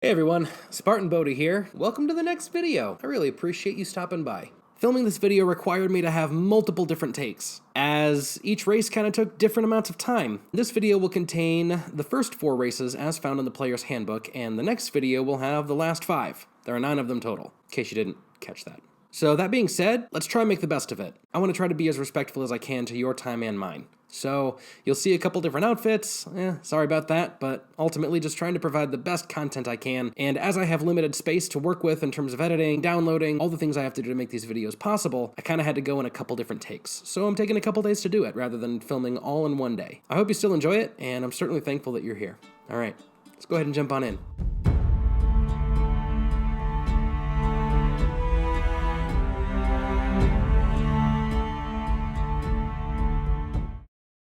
Hey everyone, Spartan Bodhi here. Welcome to the next video. I really appreciate you stopping by. Filming this video required me to have multiple different takes, as each race kind of took different amounts of time. This video will contain the first 4 races as found in the player's handbook, and the next video will have the last 5. There are 9 of them total, in case you didn't catch that. So that being said, let's try and make the best of it. I want to try to be as respectful as I can to your time and mine. So you'll see a couple different outfits, sorry about that, but ultimately just trying to provide the best content I can. And as I have limited space to work with in terms of editing, downloading, all the things I have to do to make these videos possible, I kind of had to go in a couple different takes. So I'm taking a couple days to do it rather than filming all in one day. I hope you still enjoy it, and I'm certainly thankful that you're here. All right, let's go ahead and jump on in.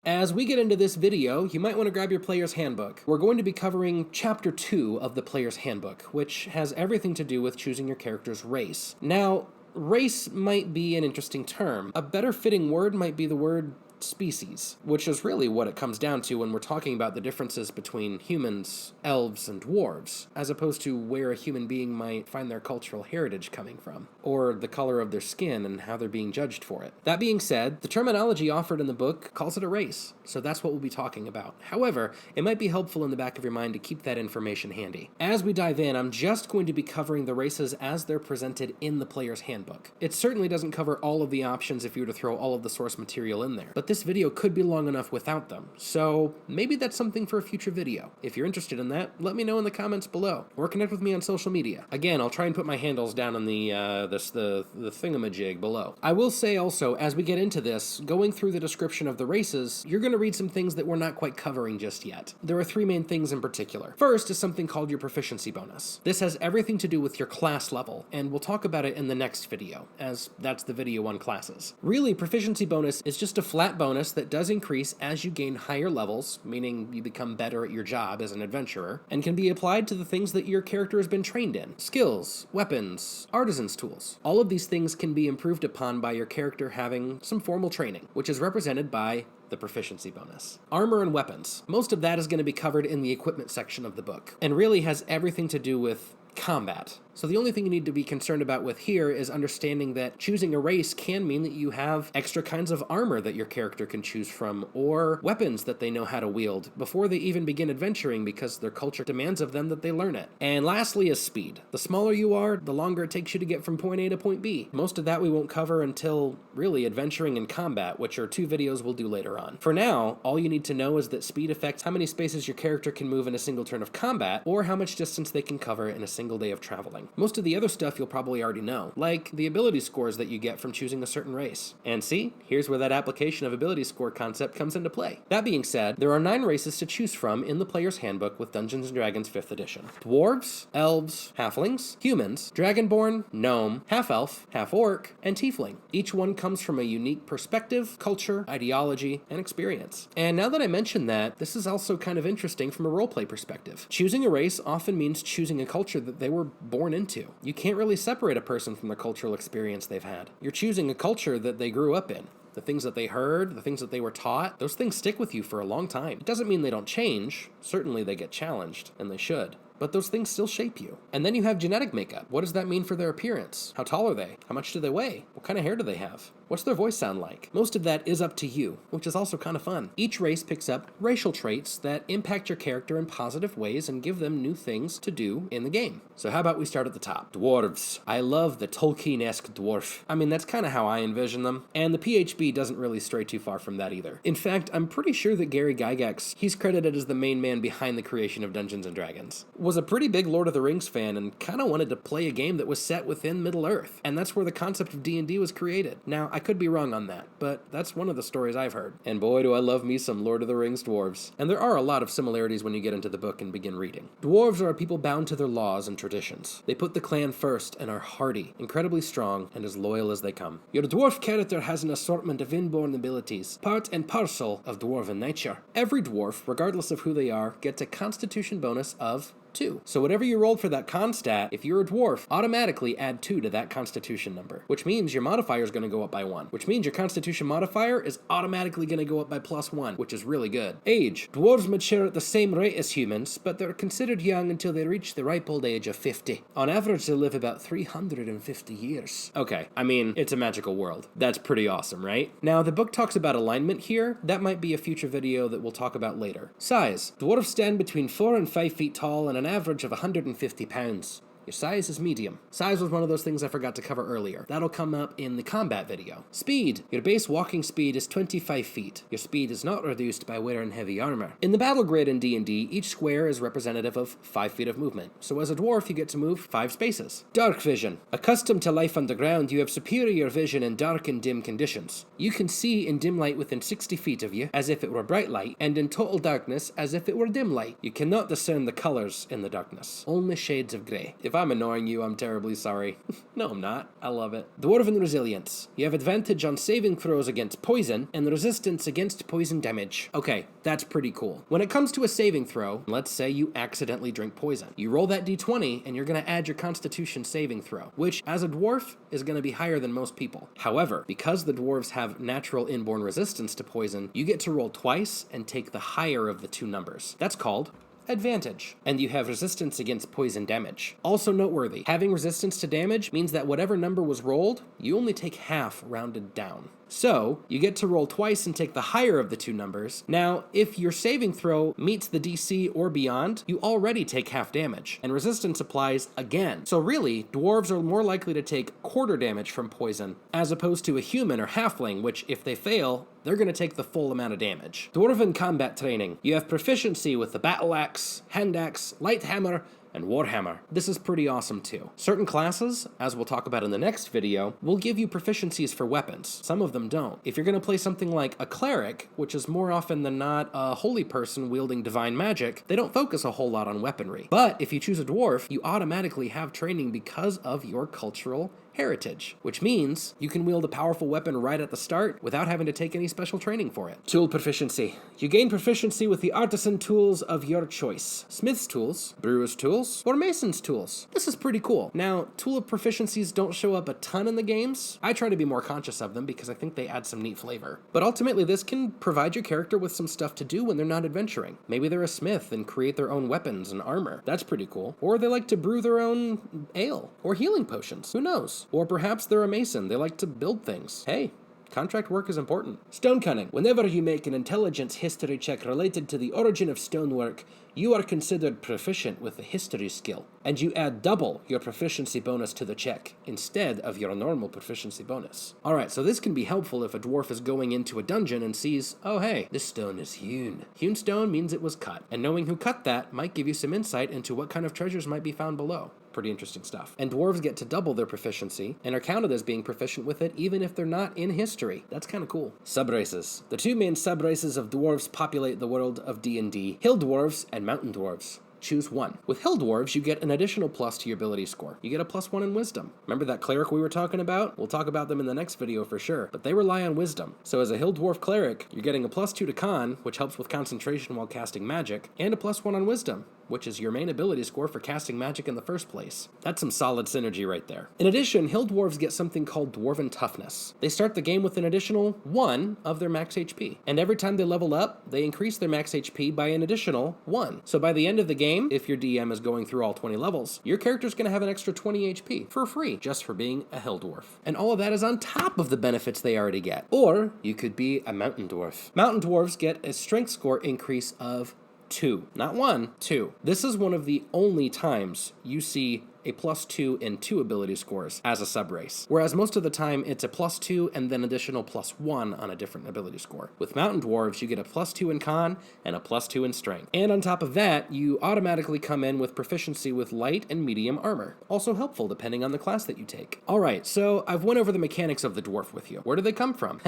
As we get into this video, you might want to grab your player's handbook. We're going to be covering Chapter 2 of the player's handbook, which has everything to do with choosing your character's race. Now, race might be an interesting term. A better fitting word might be the word species, which is really what it comes down to when we're talking about the differences between humans, elves, and dwarves, as opposed to where a human being might find their cultural heritage coming from, or the color of their skin and how they're being judged for it. That being said, the terminology offered in the book calls it a race, so that's what we'll be talking about. However, it might be helpful in the back of your mind to keep that information handy. As we dive in, I'm just going to be covering the races as they're presented in the player's handbook. It certainly doesn't cover all of the options if you were to throw all of the source material in there, but this video could be long enough without them, so maybe that's something for a future video. If you're interested in that, let me know in the comments below, or connect with me on social media. Again, I'll try and put my handles down in the thingamajig below. I will say also, as we get into this, going through the description of the races, you're going to read some things that we're not quite covering just yet. There are 3 main things in particular. First is something called your proficiency bonus. This has everything to do with your class level, and we'll talk about it in the next video, as that's the video on classes. Really, proficiency bonus is just a flat bonus that does increase as you gain higher levels, meaning you become better at your job as an adventurer, and can be applied to the things that your character has been trained in. Skills, weapons, artisan's tools. All of these things can be improved upon by your character having some formal training, which is represented by the proficiency bonus. Armor and weapons. Most of that is going to be covered in the equipment section of the book, and really has everything to do with combat. So the only thing you need to be concerned about with here is understanding that choosing a race can mean that you have extra kinds of armor that your character can choose from, or weapons that they know how to wield before they even begin adventuring because their culture demands of them that they learn it. And lastly is speed. The smaller you are, the longer it takes you to get from point A to point B. Most of that we won't cover until really adventuring and combat, which are 2 videos we'll do later on. For now, all you need to know is that speed affects how many spaces your character can move in a single turn of combat, or how much distance they can cover in a single day of traveling. Most of the other stuff you'll probably already know, like the ability scores that you get from choosing a certain race. And see, here's where that application of ability score concept comes into play. That being said, there are 9 races to choose from in the player's handbook with Dungeons & Dragons 5th edition. Dwarves, Elves, Halflings, Humans, Dragonborn, Gnome, Half-Elf, Half-Orc, and Tiefling. Each one comes from a unique perspective, culture, ideology, and experience. And now that I mention that, this is also kind of interesting from a roleplay perspective. Choosing a race often means choosing a culture that they were born into. You can't really separate a person from the cultural experience they've had. You're choosing a culture that they grew up in. The things that they heard, the things that they were taught, those things stick with you for a long time. It doesn't mean they don't change. Certainly they get challenged, and they should. But those things still shape you. And then you have genetic makeup. What does that mean for their appearance? How tall are they? How much do they weigh? What kind of hair do they have? What's their voice sound like? Most of that is up to you, which is also kind of fun. Each race picks up racial traits that impact your character in positive ways and give them new things to do in the game. So how about we start at the top? Dwarves. I love the Tolkien-esque dwarf. I mean, that's kind of how I envision them. And the PHB doesn't really stray too far from that either. In fact, I'm pretty sure that Gary Gygax, he's credited as the main man behind the creation of Dungeons & Dragons, was a pretty big Lord of the Rings fan and kind of wanted to play a game that was set within Middle-earth. And that's where the concept of D&D was created. Now, I could be wrong on that, but that's one of the stories I've heard. And boy, do I love me some Lord of the Rings dwarves. And there are a lot of similarities when you get into the book and begin reading. Dwarves are a people bound to their laws and traditions. They put the clan first and are hardy, incredibly strong, and as loyal as they come. Your dwarf character has an assortment of inborn abilities, part and parcel of dwarven nature. Every dwarf, regardless of who they are, gets a constitution bonus of 2. So whatever you rolled for that con stat, if you're a dwarf, automatically add 2 to that constitution number, which means your modifier is going to go up by 1, which means your constitution modifier is automatically going to go up by +1, which is really good. Age. Dwarves mature at the same rate as humans, but they're considered young until they reach the ripe old age of 50. On average, they live about 350 years. Okay, I mean, it's a magical world. That's pretty awesome, right? Now, the book talks about alignment here. That might be a future video that we'll talk about later. Size. Dwarves stand between 4 and 5 feet tall and an average of 150 pounds. Your size is medium. Size was one of those things I forgot to cover earlier. That'll come up in the combat video. Speed. Your base walking speed is 25 feet. Your speed is not reduced by wearing heavy armor. In the battle grid in D&D, each square is representative of 5 feet of movement. So as a dwarf, you get to move 5 spaces. Dark vision. Accustomed to life underground, you have superior vision in dark and dim conditions. You can see in dim light within 60 feet of you, as if it were bright light, and in total darkness, as if it were dim light. You cannot discern the colors in the darkness. Only shades of gray. If I'm annoying you, I'm terribly sorry. No, I'm not. I love it. Dwarven resilience. You have advantage on saving throws against poison and resistance against poison damage. Okay, that's pretty cool. When it comes to a saving throw, let's say you accidentally drink poison. You roll that d20 and you're going to add your constitution saving throw, which as a dwarf is going to be higher than most people. However, because the dwarves have natural inborn resistance to poison, you get to roll twice and take the higher of the 2 numbers. That's called advantage, and you have resistance against poison damage. Also noteworthy, having resistance to damage means that whatever number was rolled, you only take half rounded down. So, you get to roll twice and take the higher of the 2 numbers. Now, if your saving throw meets the DC or beyond, you already take half damage, and resistance applies again. So really, dwarves are more likely to take quarter damage from poison, as opposed to a human or halfling, which, if they fail, they're going to take the full amount of damage. Dwarven combat training. You have proficiency with the battle axe, hand axe, light hammer, and warhammer. This is pretty awesome too. Certain classes, as we'll talk about in the next video, will give you proficiencies for weapons. Some of them don't. If you're going to play something like a cleric, which is more often than not a holy person wielding divine magic, they don't focus a whole lot on weaponry. But if you choose a dwarf, you automatically have training because of your cultural heritage, which means you can wield a powerful weapon right at the start without having to take any special training for it. Tool proficiency. You gain proficiency with the artisan tools of your choice. Smith's tools, brewer's tools, or mason's tools. This is pretty cool. Now, tool proficiencies don't show up a ton in the games. I try to be more conscious of them because I think they add some neat flavor. But ultimately, this can provide your character with some stuff to do when they're not adventuring. Maybe they're a smith and create their own weapons and armor. That's pretty cool. Or they like to brew their own ale or healing potions. Who knows? Or perhaps they're a mason. They like to build things. Hey, contract work is important. Stone cunning. Whenever you make an intelligence history check related to the origin of stonework, you are considered proficient with the history skill, and you add double your proficiency bonus to the check instead of your normal proficiency bonus. Alright, so this can be helpful if a dwarf is going into a dungeon and sees, oh hey, this stone is hewn. Hewn stone means it was cut, and knowing who cut that might give you some insight into what kind of treasures might be found below. Pretty interesting stuff. And dwarves get to double their proficiency and are counted as being proficient with it even if they're not in history. That's kind of cool. Subraces. The 2 main subraces of dwarves populate the world of D&D, hill dwarves and mountain dwarves. Choose one. With hill dwarves, you get an additional plus to your ability score. You get a +1 in wisdom. Remember that cleric we were talking about? We'll talk about them in the next video for sure, but they rely on wisdom. So as a hill dwarf cleric, you're getting a +2 to con, which helps with concentration while casting magic, and a +1 on wisdom, which is your main ability score for casting magic in the first place. That's some solid synergy right there. In addition, hill dwarves get something called dwarven toughness. They start the game with an additional 1 of their max HP, and every time they level up, they increase their max HP by an additional 1. So by the end of the game, if your DM is going through all 20 levels, your character's going to have an extra 20 HP for free, just for being a hill dwarf. And all of that is on top of the benefits they already get. Or you could be a mountain dwarf. Mountain dwarves get a strength score increase of 2. Not 1, 2. This is one of the only times you see a +2 and 2 ability scores as a subrace, whereas most of the time it's a +2 and then additional +1 on a different ability score. With mountain dwarves, you get a +2 in con and a +2 in strength. And on top of that, you automatically come in with proficiency with light and medium armor. Also helpful depending on the class that you take. Alright, so I've went over the mechanics of the dwarf with you. Where do they come from?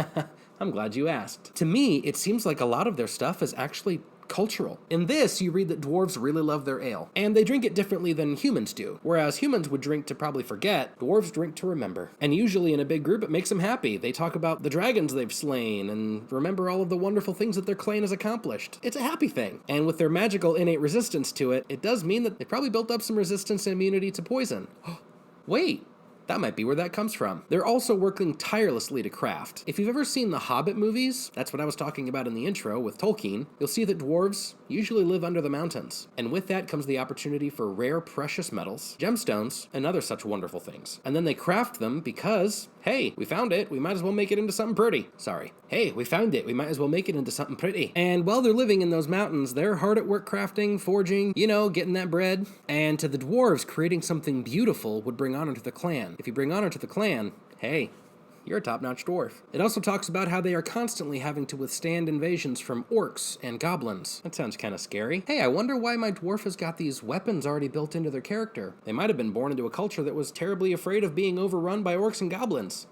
I'm glad you asked. To me, it seems like a lot of their stuff is actually cultural. In this, you read that dwarves really love their ale, and they drink it differently than humans do. Whereas humans would drink to probably forget, dwarves drink to remember. And usually in a big group, it makes them happy. They talk about the dragons they've slain and remember all of the wonderful things that their clan has accomplished. It's a happy thing. And with their magical innate resistance to it, it does mean that they probably built up some resistance and immunity to poison. Wait. That might be where that comes from. They're also working tirelessly to craft. If you've ever seen the Hobbit movies, that's what I was talking about in the intro with Tolkien, you'll see that dwarves usually live under the mountains. And with that comes the opportunity for rare precious metals, gemstones, and other such wonderful things. And then they craft them because, hey, we found it, we might as well make it into something pretty. Sorry. Hey, we found it, we might as well make it into something pretty. And while they're living in those mountains, they're hard at work crafting, forging, getting that bread. And to the dwarves, creating something beautiful would bring honor to the clan. If you bring honor to the clan, hey, you're a top-notch dwarf. It also talks about how they are constantly having to withstand invasions from orcs and goblins. That sounds kind of scary. Hey, I wonder why my dwarf has got these weapons already built into their character. They might have been born into a culture that was terribly afraid of being overrun by orcs and goblins.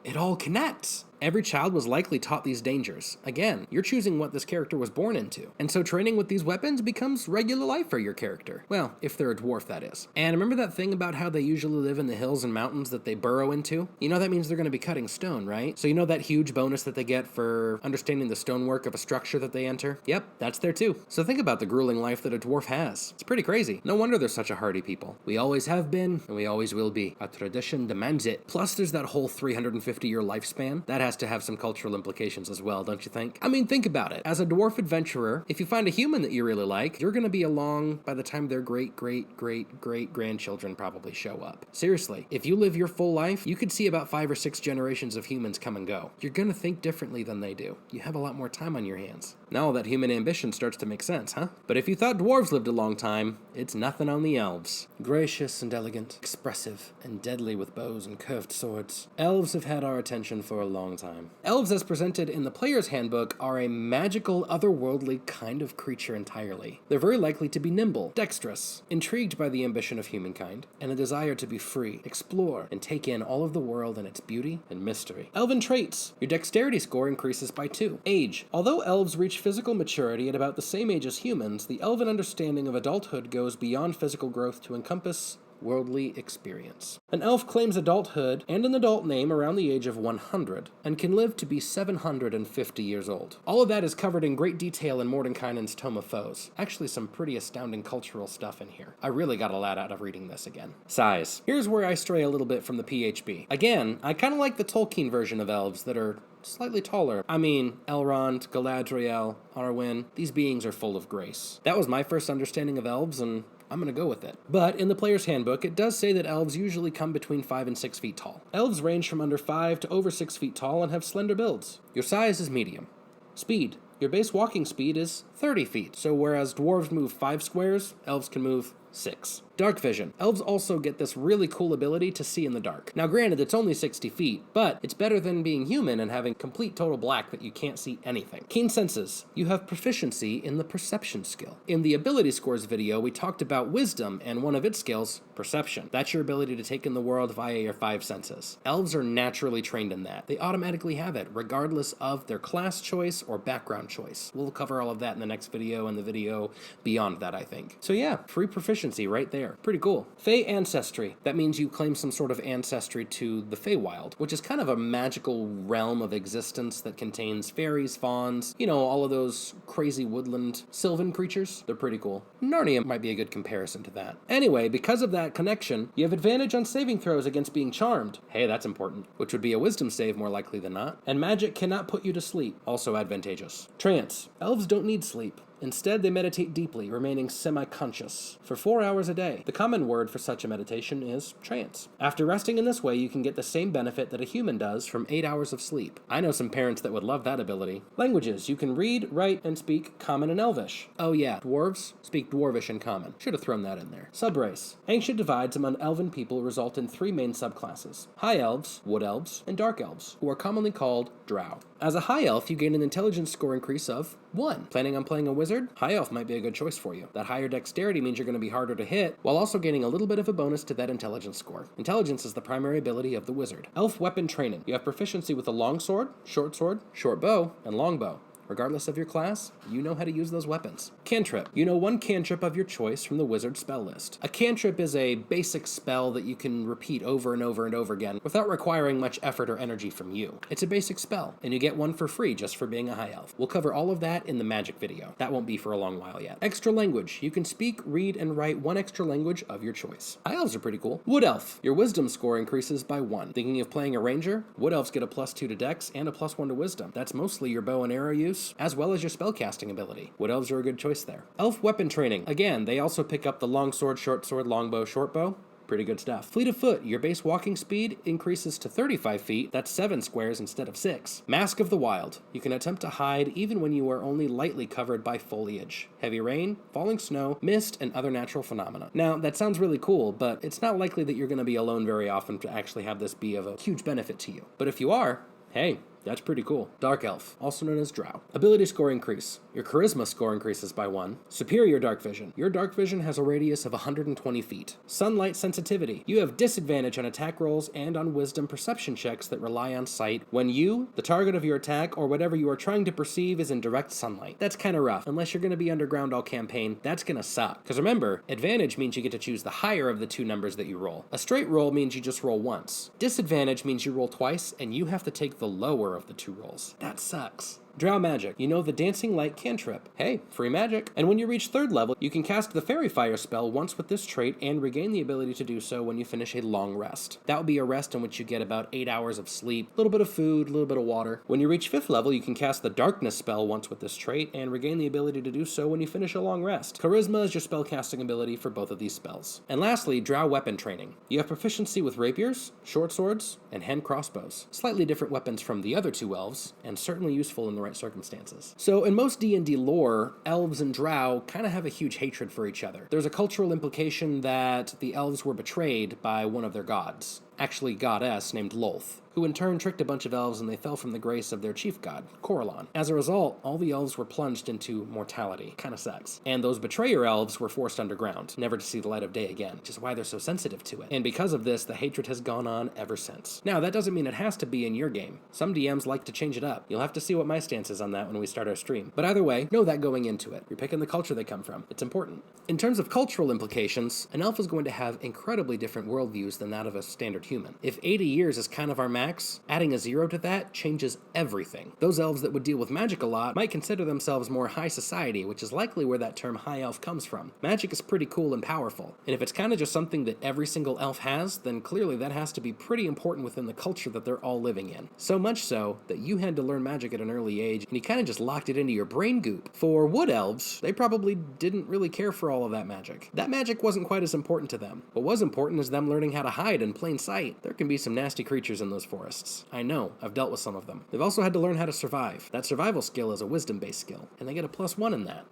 It all connects. Every child was likely taught these dangers. Again, you're choosing what this character was born into. And so training with these weapons becomes regular life for your character. Well, if they're a dwarf, that is. And remember that thing about how they usually live in the hills and mountains that they burrow into? That means they're going to be cutting stone, right? So that huge bonus that they get for understanding the stonework of a structure that they enter? Yep, that's there too. So think about the grueling life that a dwarf has. It's pretty crazy. No wonder they're such a hardy people. We always have been, and we always will be. A tradition demands it. Plus, there's that whole 350-year lifespan. That has to have some cultural implications as well, don't you think? I mean, think about it. As a dwarf adventurer, if you find a human that you really like, you're going to be along by the time their great-great-great-great-grandchildren probably show up. Seriously, if you live your full life, you could see about 5 or 6 generations of humans come and go. You're going to think differently than they do. You have a lot more time on your hands. Now that human ambition starts to make sense, huh? But if you thought dwarves lived a long time, it's nothing on the elves. Gracious and elegant, expressive and deadly with bows and curved swords. Elves have had our attention for a long time. Elves, as presented in the Player's Handbook, are a magical, otherworldly kind of creature entirely. They're very likely to be nimble, dexterous, intrigued by the ambition of humankind, and a desire to be free, explore, and take in all of the world and its beauty and mystery. Elven traits. Your dexterity score increases by 2. Age. Although elves reach physical maturity at about the same age as humans, the elven understanding of adulthood goes beyond physical growth to encompass worldly experience. An elf claims adulthood and an adult name around the age of 100 and can live to be 750 years old. All of that is covered in great detail in Mordenkainen's Tome of Foes. Actually, some pretty astounding cultural stuff in here. I really got a lot out of reading this again. Size. Here's where I stray a little bit from the PHB. Again, I kind of like the Tolkien version of elves that are slightly taller. I mean, Elrond, Galadriel, Arwen, these beings are full of grace. That was my first understanding of elves, and I'm going to go with it. But in the Player's Handbook, it does say that elves usually come between 5 and 6 feet tall. Elves range from under 5 to over 6 feet tall and have slender builds. Your size is medium. Speed. Your base walking speed is 30 feet. So whereas dwarves move 5 squares, elves can move 6. Dark vision. Elves also get this really cool ability to see in the dark. Now granted, it's only 60 feet, but it's better than being human and having complete total black that you can't see anything. Keen senses. You have proficiency in the perception skill. In the ability scores video, we talked about wisdom and one of its skills, perception. That's your ability to take in the world via your 5 senses. Elves are naturally trained in that. They automatically have it, regardless of their class choice or background choice. We'll cover all of that in the next video and the video beyond that, I think. So yeah, free proficiency right there. Pretty cool. Fey ancestry. That means you claim some sort of ancestry to the Feywild, which is kind of a magical realm of existence that contains fairies, fauns, all of those crazy woodland sylvan creatures. They're pretty cool. Narnia might be a good comparison to that. Anyway, because of that connection, you have advantage on saving throws against being charmed. Hey, that's important. Which would be a wisdom save more likely than not. And magic cannot put you to sleep. Also advantageous. Trance. Elves don't need sleep. Instead, they meditate deeply, remaining semi-conscious for 4 hours a day. The common word for such a meditation is trance. After resting in this way, you can get the same benefit that a human does from 8 hours of sleep. I know some parents that would love that ability. Languages. You can read, write, and speak Common and Elvish. Oh yeah, dwarves speak Dwarvish and Common. Should have thrown that in there. Subrace. Ancient divides among elven people result in 3 main subclasses. High Elves, Wood Elves, and Dark Elves, who are commonly called Drow. As a High Elf, you gain an intelligence score increase of 1. Planning on playing a wizard? High Elf might be a good choice for you. That higher dexterity means you're going to be harder to hit, while also gaining a little bit of a bonus to that intelligence score. Intelligence is the primary ability of the wizard. Elf weapon training. You have proficiency with a long sword, short bow, and long bow. Regardless of your class, you know how to use those weapons. Cantrip. You know one cantrip of your choice from the wizard spell list. A cantrip is a basic spell that you can repeat over and over and over again without requiring much effort or energy from you. It's a basic spell, and you get one for free just for being a high elf. We'll cover all of that in the magic video. That won't be for a long while yet. Extra language. You can speak, read, and write one extra language of your choice. High elves are pretty cool. Wood elf. Your wisdom score increases by 1. Thinking of playing a ranger? Wood elves get a +2 to dex and a +1 to wisdom. That's mostly your bow and arrow use, as well as your spellcasting ability. Wood elves are a good choice there. Elf weapon training. Again, they also pick up the long sword, short sword, longbow, short bow. Pretty good stuff. Fleet of foot. Your base walking speed increases to 35 feet. That's 7 squares instead of 6. Mask of the Wild. You can attempt to hide even when you are only lightly covered by foliage, heavy rain, falling snow, mist, and other natural phenomena. Now, that sounds really cool, but it's not likely that you're going to be alone very often to actually have this be of a huge benefit to you. But if you are, hey, that's pretty cool. Dark Elf, also known as Drow. Ability score increase. Your charisma score increases by 1. Superior dark vision. Your dark vision has a radius of 120 feet. Sunlight sensitivity. You have disadvantage on attack rolls and on wisdom perception checks that rely on sight when you, the target of your attack, or whatever you are trying to perceive is in direct sunlight. That's kind of rough. Unless you're going to be underground all campaign, that's going to suck. Because remember, advantage means you get to choose the higher of the 2 numbers that you roll. A straight roll means you just roll once. Disadvantage means you roll twice, and you have to take the lower of the 2 rolls. That sucks. Drow magic. You know the dancing light cantrip. Hey, free magic. And when you reach 3rd level, you can cast the fairy fire spell once with this trait and regain the ability to do so when you finish a long rest. That would be a rest in which you get about 8 hours of sleep, a little bit of food, a little bit of water. When you reach 5th level, you can cast the darkness spell once with this trait and regain the ability to do so when you finish a long rest. Charisma is your spell casting ability for both of these spells. And lastly, Drow weapon training. You have proficiency with rapiers, short swords, and hand crossbows. Slightly different weapons from the other 2 elves, and certainly useful in the right circumstances. So in most D&D lore, elves and drow kind of have a huge hatred for each other. There's a cultural implication that the elves were betrayed by one of their gods, actually goddess named Lolth, who in turn tricked a bunch of elves and they fell from the grace of their chief god, Corellon. As a result, all the elves were plunged into mortality. Kinda sucks. And those betrayer elves were forced underground, never to see the light of day again, which is why they're so sensitive to it. And because of this, the hatred has gone on ever since. Now, that doesn't mean it has to be in your game. Some DMs like to change it up. You'll have to see what my stance is on that when we start our stream. But either way, know that going into it. You're picking the culture they come from. It's important. In terms of cultural implications, an elf is going to have incredibly different worldviews than that of a standard human. If 80 years is kind of our max, adding a 0 to that changes everything. Those elves that would deal with magic a lot might consider themselves more high society, which is likely where that term high elf comes from. Magic is pretty cool and powerful, and if it's kind of just something that every single elf has, then clearly that has to be pretty important within the culture that they're all living in. So much so that you had to learn magic at an early age, and you kind of just locked it into your brain goop. For wood elves, they probably didn't really care for all of that magic. That magic wasn't quite as important to them. What was important is them learning how to hide in plain sight. There can be some nasty creatures in those forests. I know, I've dealt with some of them. They've also had to learn how to survive. That survival skill is a wisdom-based skill, and they get a +1 in that.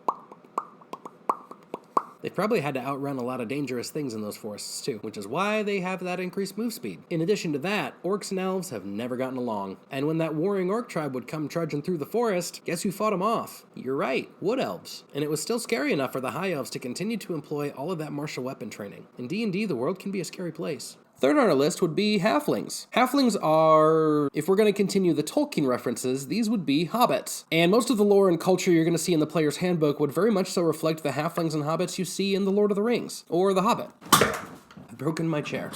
They've probably had to outrun a lot of dangerous things in those forests too, which is why they have that increased move speed. In addition to that, orcs and elves have never gotten along. And when that warring orc tribe would come trudging through the forest, guess who fought them off? You're right, wood elves. And it was still scary enough for the high elves to continue to employ all of that martial weapon training. In D&D, the world can be a scary place. Third on our list would be halflings. Halflings are, if we're going to continue the Tolkien references, these would be hobbits. And most of the lore and culture you're going to see in the player's handbook would very much so reflect the halflings and hobbits you see in The Lord of the Rings, or The Hobbit. I've broken my chair.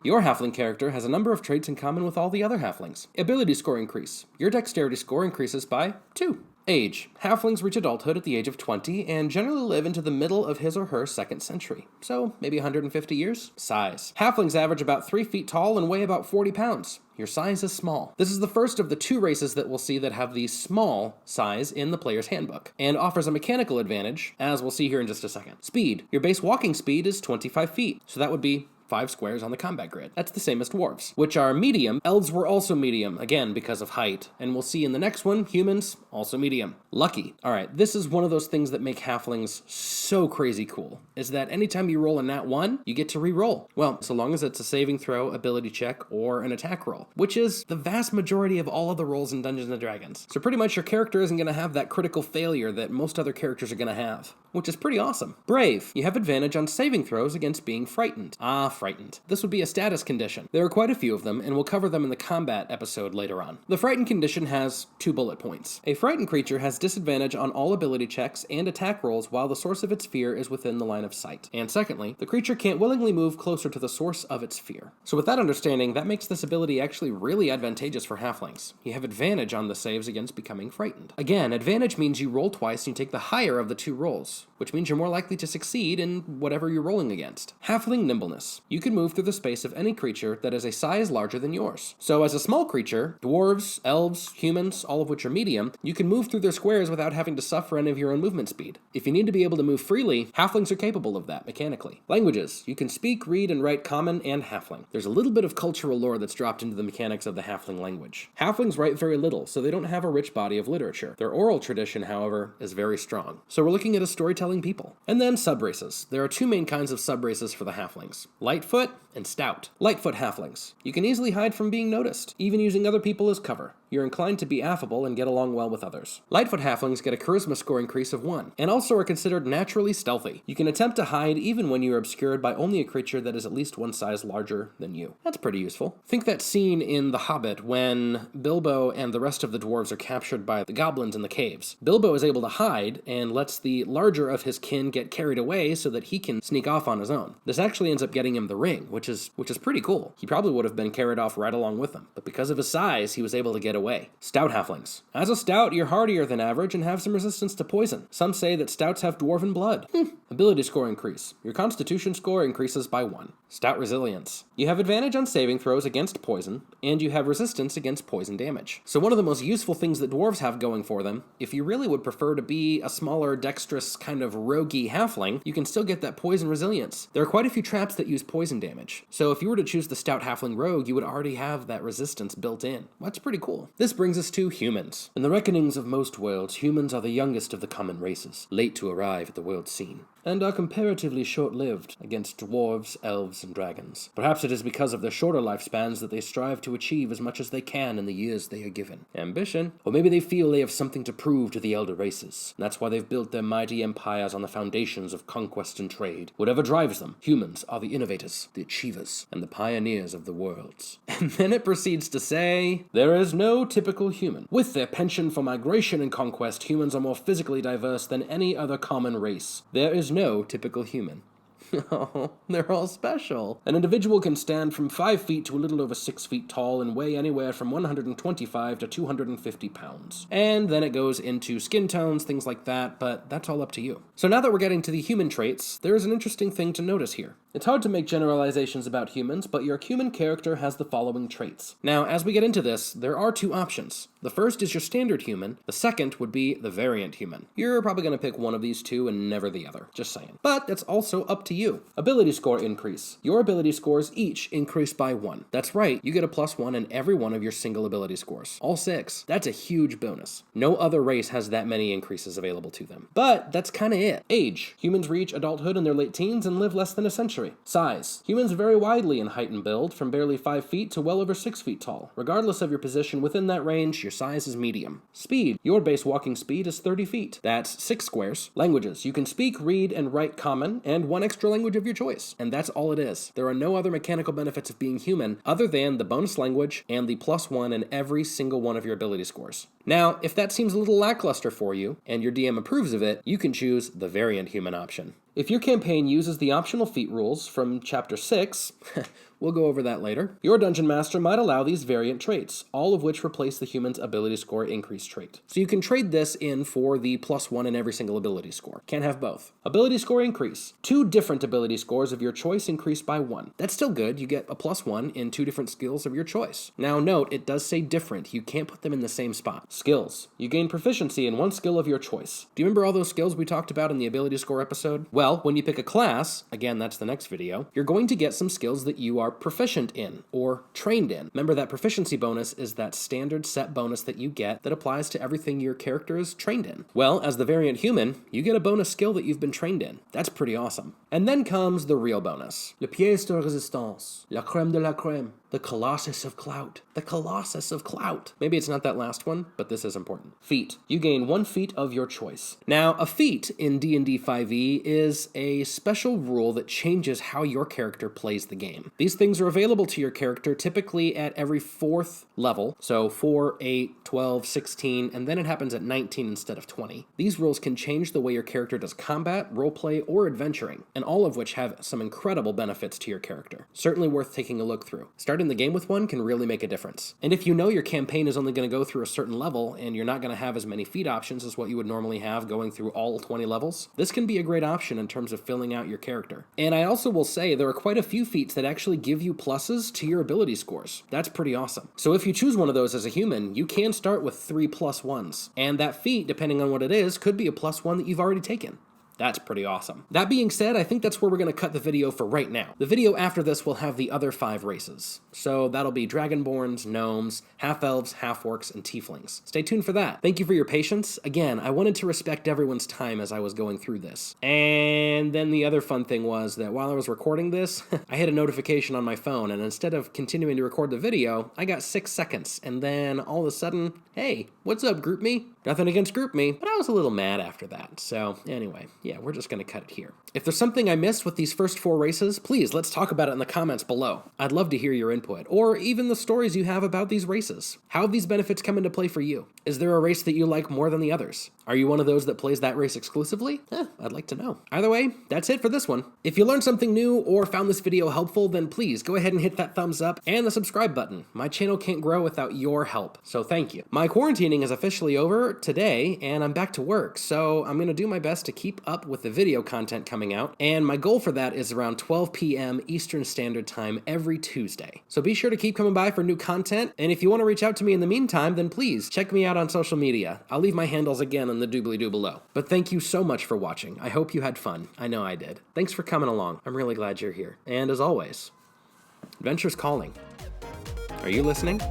Your halfling character has a number of traits in common with all the other halflings. Ability score increase. Your dexterity score increases by 2. Age. Halflings reach adulthood at the age of 20 and generally live into the middle of his or her 2nd century. So, maybe 150 years? Size. Halflings average about 3 feet tall and weigh about 40 pounds. Your size is small. This is the first of the 2 races that we'll see that have the small size in the player's handbook, and offers a mechanical advantage, as we'll see here in just a second. Speed. Your base walking speed is 25 feet, so that would be 5 squares on the combat grid. That's the same as dwarves, which are medium. Elves were also medium, again, because of height. And we'll see in the next one, humans, also medium. Lucky. All right, this is one of those things that make halflings so crazy cool, is that anytime you roll a nat 1, you get to re-roll. Well, so long as it's a saving throw, ability check, or an attack roll, which is the vast majority of all of the rolls in Dungeons & Dragons. So pretty much your character isn't going to have that critical failure that most other characters are going to have, which is pretty awesome. Brave. You have advantage on saving throws against being frightened. frightened. This would be a status condition. There are quite a few of them, and we'll cover them in the combat episode later on. The frightened condition has 2 bullet points. A frightened creature has disadvantage on all ability checks and attack rolls while the source of its fear is within the line of sight. And secondly, the creature can't willingly move closer to the source of its fear. So with that understanding, that makes this ability actually really advantageous for halflings. You have advantage on the saves against becoming frightened. Again, advantage means you roll twice and you take the higher of the 2 rolls, which means you're more likely to succeed in whatever you're rolling against. Halfling nimbleness. You can move through the space of any creature that is a size larger than yours. So as a small creature, dwarves, elves, humans, all of which are medium, you can move through their squares without having to suffer any of your own movement speed. If you need to be able to move freely, halflings are capable of that mechanically. Languages. You can speak, read, and write Common and Halfling. There's a little bit of cultural lore that's dropped into the mechanics of the Halfling language. Halflings write very little, so they don't have a rich body of literature. Their oral tradition, however, is very strong. So we're looking at a storytelling people. And then subraces. There are 2 main kinds of subraces for the halflings: Lightfoot and Stout. Lightfoot halflings. You can easily hide from being noticed, even using other people as cover. You're inclined to be affable and get along well with others. Lightfoot halflings get a charisma score increase of 1, and also are considered naturally stealthy. You can attempt to hide even when you are obscured by only a creature that is at least 1 size larger than you. That's pretty useful. Think that scene in The Hobbit when Bilbo and the rest of the dwarves are captured by the goblins in the caves. Bilbo is able to hide and lets the larger of his kin get carried away so that he can sneak off on his own. This actually ends up getting him the ring, which is pretty cool. He probably would have been carried off right along with them, but because of his size, he was able to get away. Stout halflings. As a stout, you're hardier than average and have some resistance to poison. Some say that stouts have dwarven blood. Ability score increase. Your constitution score increases by 1. Stout resilience. You have advantage on saving throws against poison, and you have resistance against poison damage. So one of the most useful things that dwarves have going for them, if you really would prefer to be a smaller, dexterous, kind of roguey halfling, you can still get that poison resilience. There are quite a few traps that use poison damage. So if you were to choose the stout halfling rogue, you would already have that resistance built in. That's pretty cool. This brings us to humans. In the reckonings of most worlds, humans are the youngest of the common races, late to arrive at the world scene, and are comparatively short-lived against dwarves, elves, and dragons. Perhaps it is because of their shorter lifespans that they strive to achieve as much as they can in the years they are given. Ambition. Or maybe they feel they have something to prove to the elder races. That's why they've built their mighty empires on the foundations of conquest and trade. Whatever drives them, humans are the innovators, the achievers, and the pioneers of the worlds. And then it proceeds to say, there is no typical human. With their penchant for migration and conquest, humans are more physically diverse than any other common race. There is no typical human. Oh, they're all special. An individual can stand from 5 feet to a little over 6 feet tall and weigh anywhere from 125 to 250 pounds. And then it goes into skin tones, things like that, but that's all up to you. So now that we're getting to the human traits, there is an interesting thing to notice here. It's hard to make generalizations about humans, but your human character has the following traits. Now, as we get into this, there are 2 options. The first is your standard human. The second would be the variant human. You're probably going to pick one of these 2 and never the other, just saying. But that's also up to you. Ability score increase. Your ability scores each increase by 1. That's right, you get a +1 in every one of your single ability scores. All 6. That's a huge bonus. No other race has that many increases available to them. But that's kind of it. Age. Humans reach adulthood in their late teens and live less than a century. Size. Humans vary widely in height and build, from barely 5 feet to well over 6 feet tall. Regardless of your position within that range, your size is medium. Speed. Your base walking speed is 30 feet. That's 6 squares. Languages. You can speak, read, and write Common, and 1 extra language of your choice. And that's all it is. There are no other mechanical benefits of being human other than the bonus language and the +1 in every single one of your ability scores. Now, if that seems a little lackluster for you, and your DM approves of it, you can choose the variant human option. If your campaign uses the optional feat rules from Chapter 6, we'll go over that later, your Dungeon Master might allow these variant traits, all of which replace the human's ability score increase trait. So you can trade this in for the +1 in every single ability score. Can't have both. Ability score increase. 2 different ability scores of your choice increase by 1. That's still good. You get a +1 in 2 different skills of your choice. Now note, it does say different. You can't put them in the same spot. Skills. You gain proficiency in 1 skill of your choice. Do you remember all those skills we talked about in the ability score episode? Well, when you pick a class, again, that's the next video, you're going to get some skills that you are proficient in, or trained in. Remember that proficiency bonus is that standard set bonus that you get that applies to everything your character is trained in. Well, as the variant human, you get a bonus skill that you've been trained in. That's pretty awesome. And then comes the real bonus. Le pièce de résistance. La crème de la crème. The Colossus of Clout. The Colossus of Clout. Maybe it's not that last one, but this is important. Feat. You gain 1 feat of your choice. Now, a feat in D&D 5e is a special rule that changes how your character plays the game. These things are available to your character typically at every 4th level, so 4, 8, 12, 16, and then it happens at 19 instead of 20. These rules can change the way your character does combat, roleplay, or adventuring, and all of which have some incredible benefits to your character. Certainly worth taking a look through. Starting the game with one can really make a difference. And if you know your campaign is only going to go through a certain level, and you're not going to have as many feat options as what you would normally have going through all 20 levels, this can be a great option in terms of filling out your character. And I also will say there are quite a few feats that actually give you pluses to your ability scores. That's pretty awesome. So if you choose one of those as a human, you can start with 3 +1s. And that feat, depending on what it is, could be a +1 that you've already taken. That's pretty awesome. That being said, I think that's where we're going to cut the video for right now. The video after this will have the other 5 races. So that'll be Dragonborns, Gnomes, Half-Elves, Half-Orcs, and Tieflings. Stay tuned for that. Thank you for your patience. Again, I wanted to respect everyone's time as I was going through this. And then the other fun thing was that while I was recording this, I had a notification on my phone, and instead of continuing to record the video, I got 6 seconds, and then all of a sudden, hey, what's up, GroupMe? Nothing against GroupMe, but I was a little mad after that. So anyway, yeah, we're just going to cut it here. If there's something I missed with these first 4 races, please let's talk about it in the comments below. I'd love to hear your input, or even the stories you have about these races. How have these benefits come into play for you? Is there a race that you like more than the others? Are you one of those that plays that race exclusively? I'd like to know. Either way, that's it for this one. If you learned something new or found this video helpful, then please go ahead and hit that thumbs up and the subscribe button. My channel can't grow without your help, so thank you. My quarantining is officially over today, and I'm back to work, so I'm gonna do my best to keep up with the video content coming out, and my goal for that is around 12 p.m. Eastern Standard Time every Tuesday. So be sure to keep coming by for new content, and if you want to reach out to me in the meantime, then please check me out on social media. I'll leave my handles again in the doobly-doo below. But thank you so much for watching. I hope you had fun. I know I did. Thanks for coming along. I'm really glad you're here. And as always, adventure's calling. Are you listening?